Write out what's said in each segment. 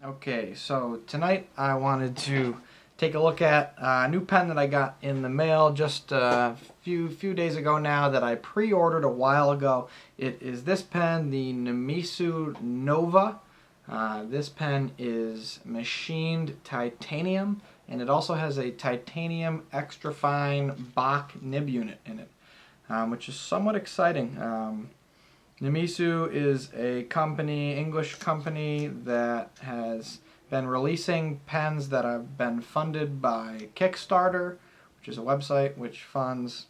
Okay, so tonight I wanted to take a look at a new pen that I got in the mail just a few days ago now that I pre-ordered a while ago. It is this pen, the Namisu Nova. This pen is machined titanium, and it also has a titanium extra fine Bock nib unit in it, which is somewhat exciting. Namisu is a company, English company, that has been releasing pens that have been funded by Kickstarter, which is a website which funds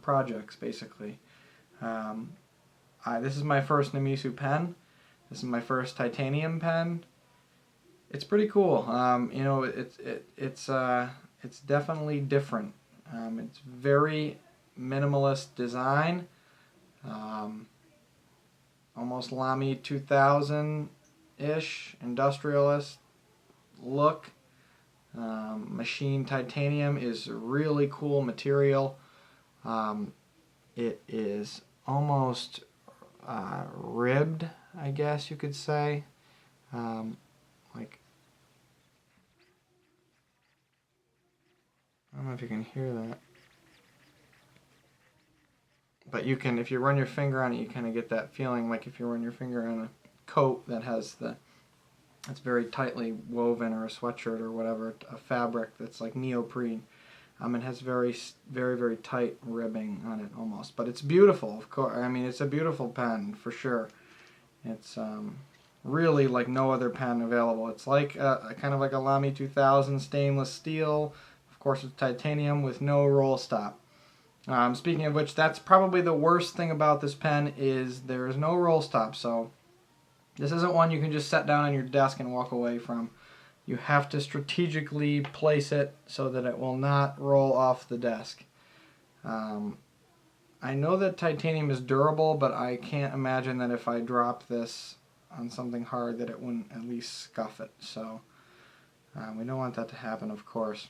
projects, basically. Um, this is my first Namisu pen. This is my first titanium pen. It's pretty cool. It's definitely different. It's very minimalist design. Um, Almost Lamy 2000-ish industrialist look. Machined titanium is really cool material. It is almost ribbed, I guess you could say. Like, I don't know if you can hear that. But you can, if you run your finger on it, you kind of get that feeling like if you run your finger on a coat that has it's very tightly woven, or a sweatshirt or whatever, a fabric that's like neoprene. It has very tight ribbing on it almost, but it's beautiful. Of course, I mean, it's a beautiful pen for sure. It's really like no other pen available. It's like kind of like a Lamy 2000 stainless steel. Of course, it's titanium with no roll stop. Speaking of which, that's probably the worst thing about this pen is there is no roll stop. So this isn't one you can just set down on your desk and walk away from. You have to strategically place it so that it will not roll off the desk. I know that titanium is durable, but I can't imagine that if I drop this on something hard that it wouldn't at least scuff it. So we don't want that to happen, of course.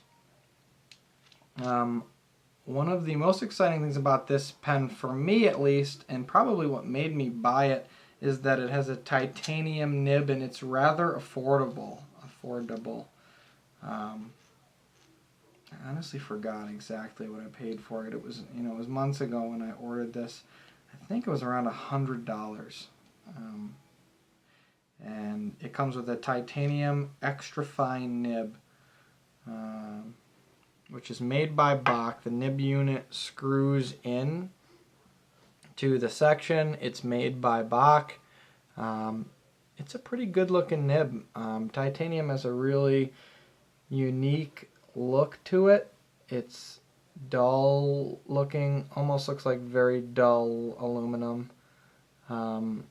One of the most exciting things about this pen, for me at least, and probably what made me buy it, is that it has a titanium nib and it's rather affordable. I honestly forgot exactly what I paid for it. It was, it was months ago when I ordered this. I think it was around $100. And it comes with a titanium extra fine nib, which is made by Bock. The nib unit screws in to the section. It's made by Bock. It's a pretty good looking nib. Titanium has a really unique look to it. It's dull looking, almost looks like very dull aluminum. And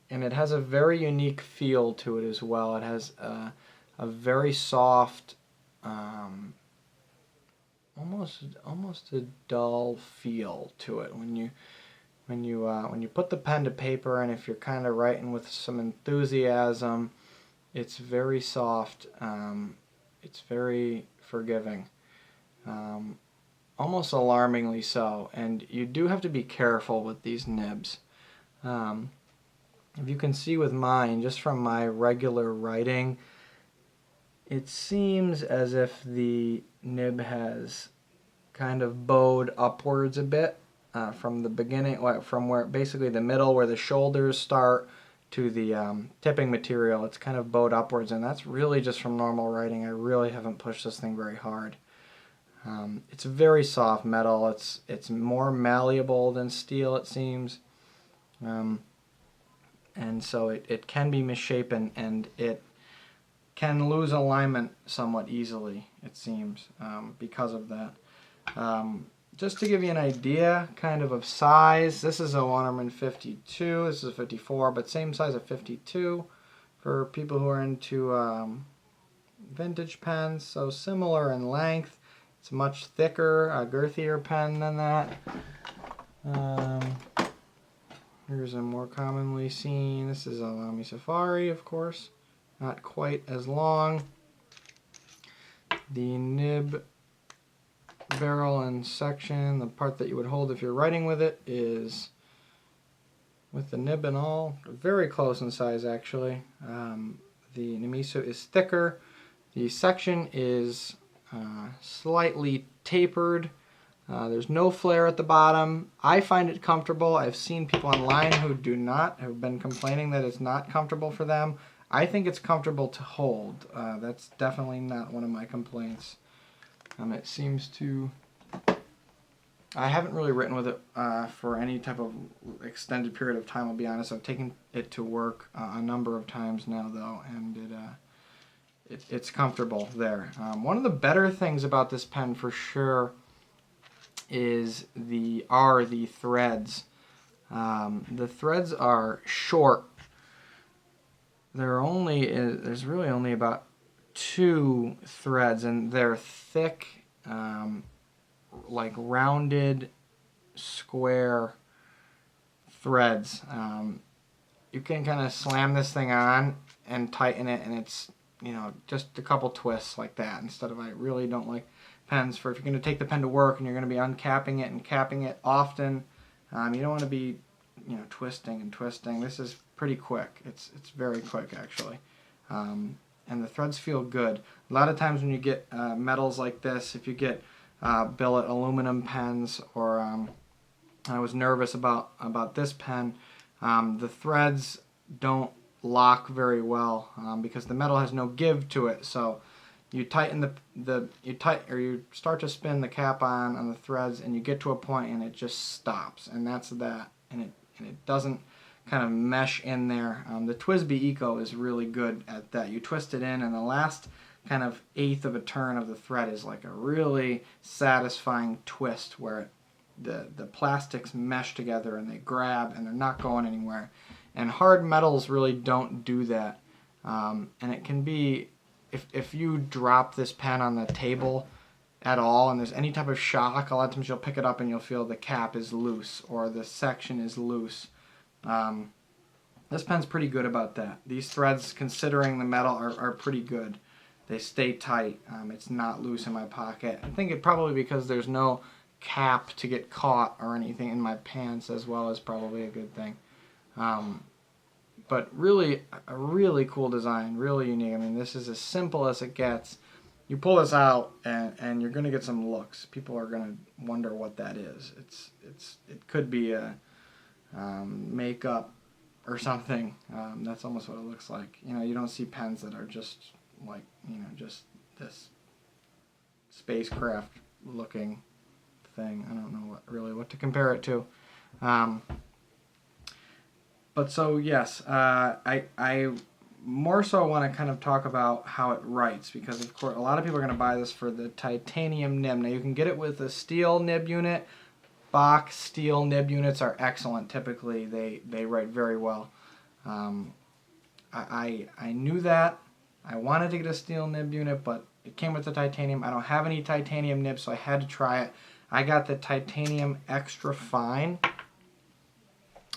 it has a very unique feel to it as well. It has a very soft, almost a dull feel to it when you put the pen to paper, and if you're kind of writing with some enthusiasm, it's very soft. It's very forgiving, almost alarmingly so. And you do have to be careful with these nibs. If you can see with mine, just from my regular writing, it seems as if the nib has kind of bowed upwards a bit from the beginning, from where basically the middle where the shoulders start to the tipping material. It's kind of bowed upwards, and that's really just from normal writing. I really haven't pushed this thing very hard. It's very soft metal. It's more malleable than steel, it seems. And so it can be misshapen, and it can lose alignment somewhat easily, it seems, because of that. Just to give you an idea kind of size, this is a Waterman 52, this is a 54, but same size of 52 for people who are into vintage pens, so similar in length. It's a much thicker, girthier pen than that. Here's a more commonly seen. This is a Lamy Safari, of course. Not quite as long. The nib barrel and section, the part that you would hold if you're writing with it, is with the nib and all very close in size, actually. the Namisu is thicker. The section is slightly tapered. There's no flare at the bottom. I find it comfortable. I've seen people online who do not, have been complaining that it's not comfortable for them. I think it's comfortable to hold. That's definitely not one of my complaints. It seems to... I haven't really written with it for any type of extended period of time, I'll be honest. I've taken it to work a number of times now, though, and it's comfortable there. One of the better things about this pen, for sure, is the threads. The threads are short. There's really only about 2 threads, and they're thick, like rounded, square threads. You can kind of slam this thing on and tighten it, and it's, you know, just a couple twists like that. Instead of, I really don't like pens for if you're going to take the pen to work and you're going to be uncapping it and capping it often. You don't want to be, you know, twisting and twisting. This is pretty quick. It's very quick, actually. And the threads feel good. A lot of times when you get metals like this, if you get billet aluminum pens, or I was nervous about this pen, the threads don't lock very well because the metal has no give to it. So you tighten you start to spin the cap on the threads, and you get to a point and it just stops, and that's that, and it doesn't kind of mesh in there. The TWSBI Eco is really good at that. You twist it in, and the last kind of 1/8 of a turn of the thread is like a really satisfying twist where the plastics mesh together and they grab and they're not going anywhere. And hard metals really don't do that. And it can be, if you drop this pen on the table at all and there's any type of shock, a lot of times you'll pick it up and you'll feel the cap is loose or the section is loose. This pen's pretty good about that. These threads, considering the metal, are pretty good. They stay tight. It's not loose in my pocket. I think it probably because there's no cap to get caught or anything in my pants, as well, as probably a good thing. But really, a really cool design, really unique. I mean, this is as simple as it gets. You pull this out, and you're going to get some looks. People are going to wonder what that is. It could be a makeup or something. That's almost what it looks like. You know, you don't see pens that are just like, you know, just this spacecraft looking thing. I don't know what to compare it to. But so yes, I more so want to kind of talk about how it writes, because of course a lot of people are going to buy this for the titanium nib. Now you can get it with a steel nib unit. Bock steel nib units are excellent. Typically they write very well. I knew that. I wanted to get a steel nib unit, but it came with the titanium. I don't have any titanium nibs, so I had to try it. I got the titanium extra fine,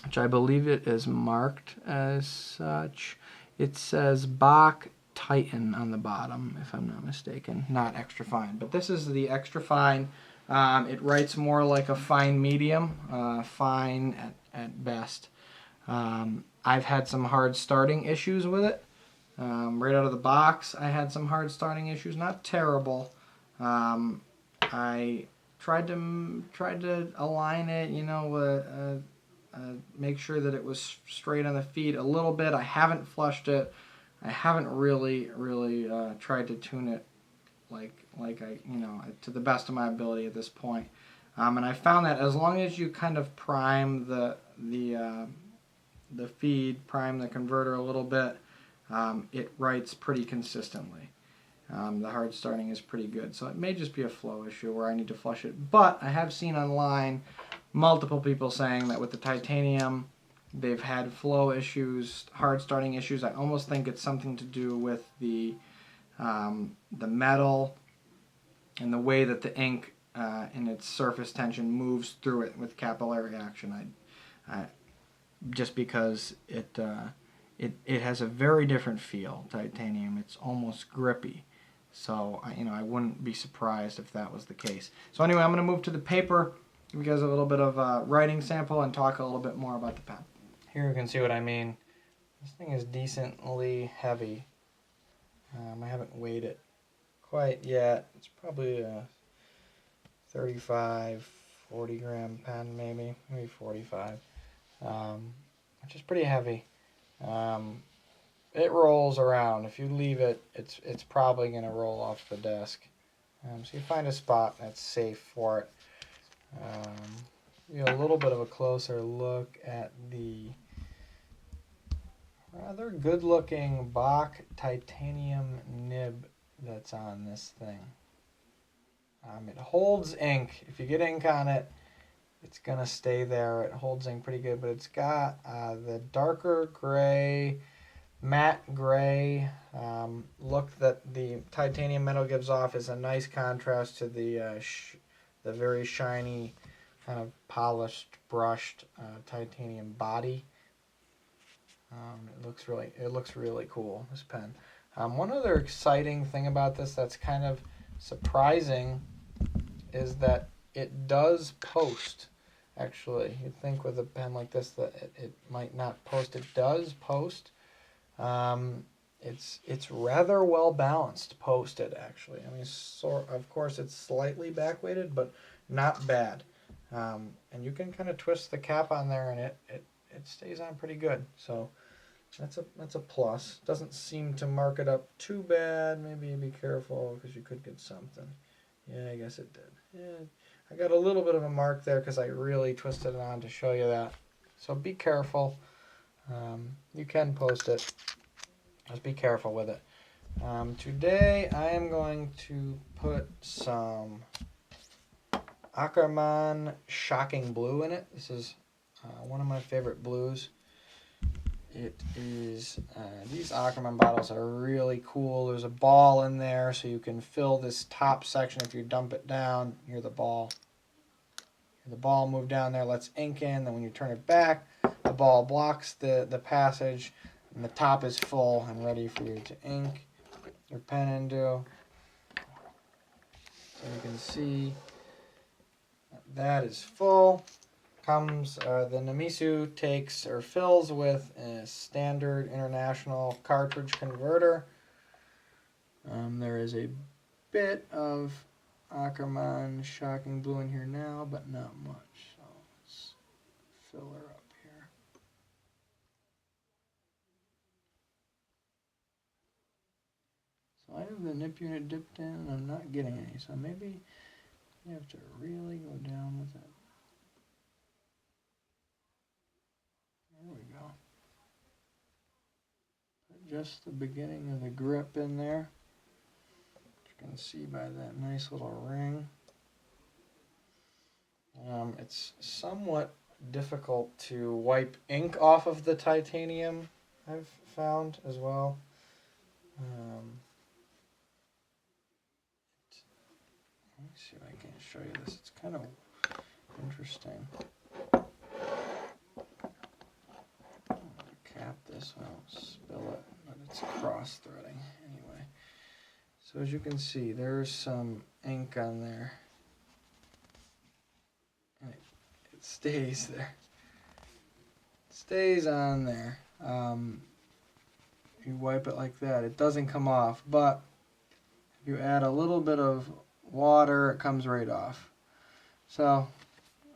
which I believe it is marked as such. It says Bock Titan on the bottom, if I'm not mistaken. Not extra fine, but this is the extra fine. It writes more like a fine medium, fine at best. I've had some hard starting issues with it. Right out of the box, I had some hard starting issues. Not terrible. I tried to align it, you know, make sure that it was straight on the feet a little bit. I haven't flushed it. I haven't really tried to tune it like I, you know, to the best of my ability at this point. And I found that as long as you kind of prime the feed, prime the converter a little bit, it writes pretty consistently. The hard starting is pretty good, so it may just be a flow issue where I need to flush it. But I have seen online multiple people saying that with the titanium, they've had flow issues, hard starting issues. I almost think it's something to do with the metal and the way that the ink and its surface tension moves through it with capillary action. Just because it has a very different feel, titanium. It's almost grippy. So, you know, I wouldn't be surprised if that was the case. So anyway, I'm going to move to the paper, give you guys a little bit of a writing sample, and talk a little bit more about the pen. Here you can see what I mean. This thing is decently heavy. I haven't weighed it quite yet. It's probably a 35, 40 gram pen, maybe 45, which is pretty heavy. It rolls around. If you leave it, it's probably going to roll off the desk. So you find a spot that's safe for it. A little bit of a closer look at the rather good-looking Bock titanium nib that's on this thing. It holds ink. If you get ink on it, it's going to stay there. It holds ink pretty good, but it's got the darker gray, matte gray look that the titanium metal gives off is a nice contrast to the very shiny, kind of polished, brushed titanium body. It looks really cool, this pen. One other exciting thing about this that's kind of surprising is that it does post. Actually, you'd think with a pen like this that it might not post. It does post. It's rather well balanced posted, actually. I mean, of course it's slightly back weighted, but not bad. And you can kind of twist the cap on there, and it stays on pretty good. So that's a plus. Doesn't seem to mark it up too bad. Maybe be careful because you could get something. Yeah, I guess it did. Yeah, I got a little bit of a mark there because I really twisted it on to show you that. So be careful. You can post it. Just be careful with it. Today I am going to put some Ackerman Shocking Blue in it. This is one of my favorite blues. It is, these Ackerman bottles are really cool. There's a ball in there so you can fill this top section. If you dump it down, hear the ball. The ball move down there, lets ink in. Then when you turn it back, the ball blocks the passage, and the top is full and ready for you to ink your pen into. So you can see that is full. Comes the Namisu takes or fills with a standard international cartridge converter. There is a bit of Ackerman Shocking Blue in here now, but not much. So let's fill her up here. So I have the nip unit dipped in, and I'm not getting any. So maybe you have to really go down with it. There we go. Put just the beginning of the grip in there. You can see by that nice little ring. It's somewhat difficult to wipe ink off of the titanium, I've found as well. Let me see if I can show you this. It's kind of interesting. Cap this, I won't spill it, but it's cross-threading anyway. So as you can see, there's some ink on there. And it stays there. It stays on there. You wipe it like that, it doesn't come off, but if you add a little bit of water, it comes right off. So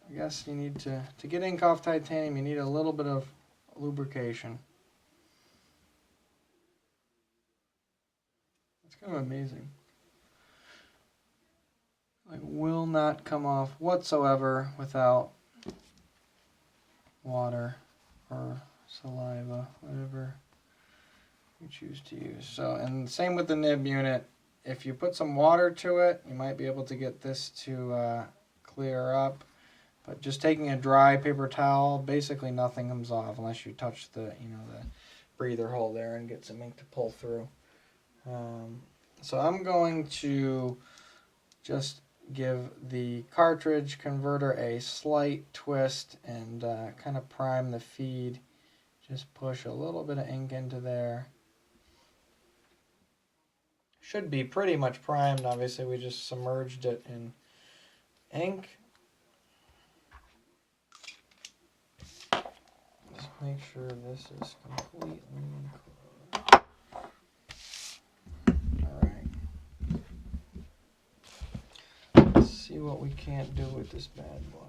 I guess you need to get ink off titanium, you need a little bit of lubrication. It's kind of amazing. It will not come off whatsoever without water or saliva, whatever you choose to use. So, and same with the nib unit. If you put some water to it, you might be able to get this to clear up. But just taking a dry paper towel, basically nothing comes off unless you touch the the breather hole there and get some ink to pull through. So I'm going to just give the cartridge converter a slight twist and kind of prime the feed. Just push a little bit of ink into there. Should be pretty much primed. Obviously, we just submerged it in ink. Just make sure this is completely closed. what we can't do with this bad boy.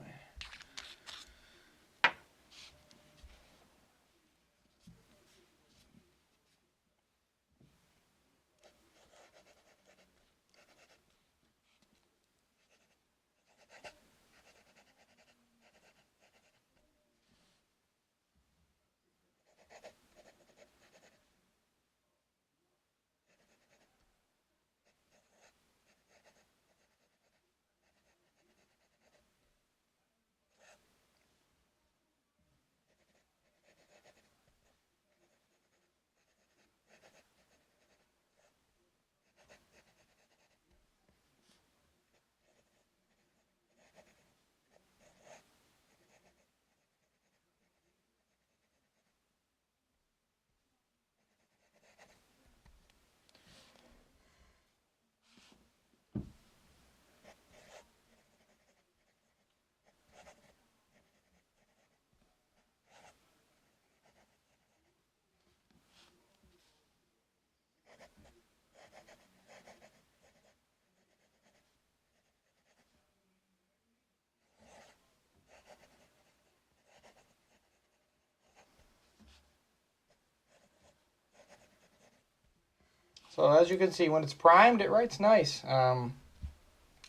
So as you can see, when it's primed, it writes nice.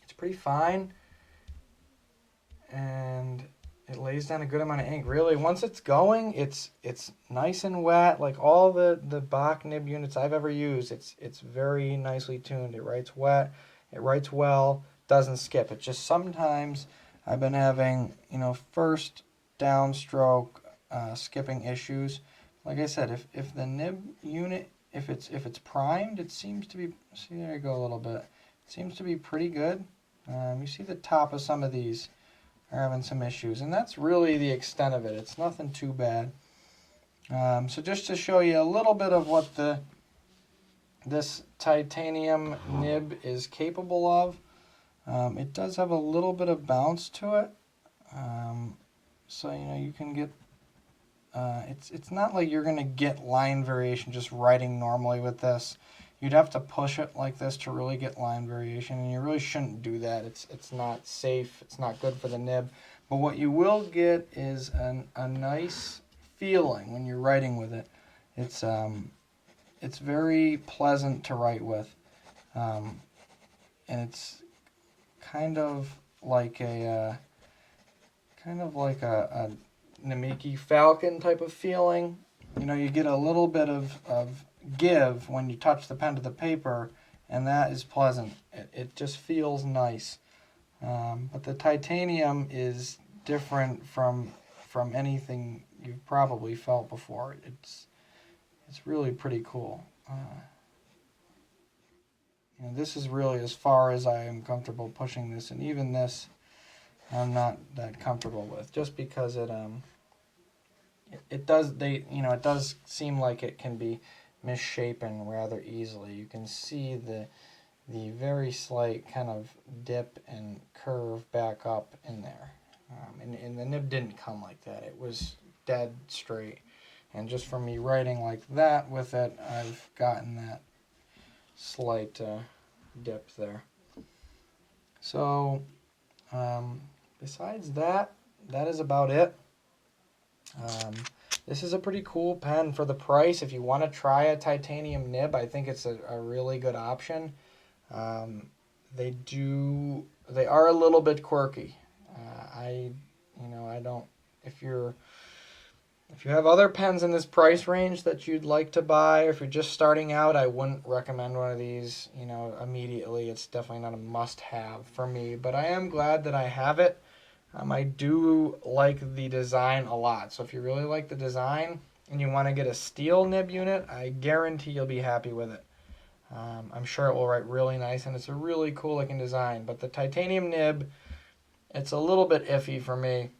It's pretty fine, and it lays down a good amount of ink. Really, once it's going, it's nice and wet. Like all the Bock nib units I've ever used, it's very nicely tuned. It writes wet, it writes well, doesn't skip. It's just sometimes I've been having, first downstroke skipping issues. Like I said, if the nib unit, if it's primed, it seems to be, see, there you go a little bit. It seems to be pretty good. You see the top of some of these are having some issues, and that's really the extent of it. It's nothing too bad. So just to show you a little bit of what this titanium nib is capable of, it does have a little bit of bounce to it. So you can get, it's not like you're going to get line variation just writing normally with this. You'd have to push it like this to really get line variation, and you really shouldn't do that. It's not safe. It's not good for the nib. But what you will get is a nice feeling when you're writing with it. It's very pleasant to write with, and it's kind of like a Namiki Falcon type of feeling. You get a little bit of give when you touch the pen to the paper, and that is pleasant. It just feels nice. But the titanium is different from anything you've probably felt before. It's really pretty cool. This is really as far as I am comfortable pushing this, and even this I'm not that comfortable with, just because it does seem like it can be misshapen rather easily. You can see the very slight kind of dip and curve back up in there. And the nib didn't come like that. It was dead straight. And just from me writing like that with it, I've gotten that slight dip there. So besides that, that is about it. This is a pretty cool pen for the price. If you want to try a titanium nib, I think it's a really good option. They are a little bit quirky. If you have other pens in this price range that you'd like to buy, or if you're just starting out, I wouldn't recommend one of these, immediately. It's definitely not a must-have for me, but I am glad that I have it. I do like the design a lot. So if you really like the design and you want to get a steel nib unit, I guarantee you'll be happy with it. I'm sure it will write really nice, and it's a really cool looking design. But the titanium nib, it's a little bit iffy for me.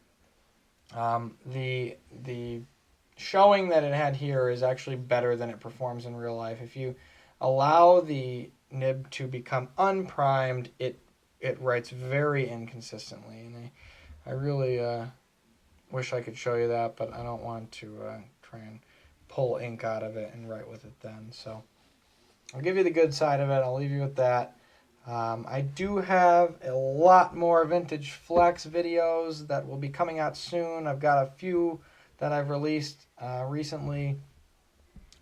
The showing that it had here is actually better than it performs in real life. If you allow the nib to become unprimed, it writes very inconsistently, and I really wish I could show you that, but I don't want to try and pull ink out of it and write with it then. So I'll give you the good side of it. I'll leave you with that. I do have a lot more Vintage Flex videos that will be coming out soon. I've got a few that I've released recently.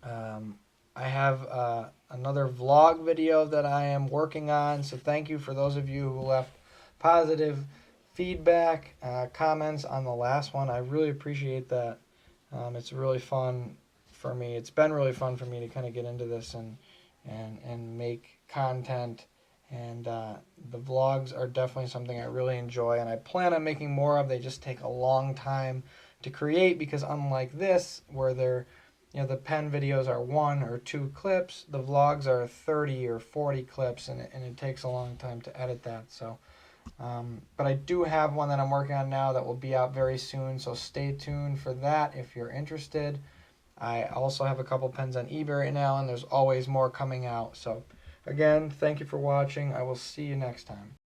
I have another vlog video that I am working on, so thank you for those of you who left positive feedback, comments on the last one. I really appreciate that. It's really fun for me. It's been really fun for me to kind of get into this and make content. And the vlogs are definitely something I really enjoy, and I plan on making more of. They just take a long time to create because unlike this, where they're the pen videos are 1 or 2 clips, the vlogs are 30 or 40 clips, and it takes a long time to edit that. So, but I do have one that I'm working on now that will be out very soon, so stay tuned for that if you're interested. I also have a couple pens on eBay right now, and there's always more coming out. So, again, thank you for watching. I will see you next time.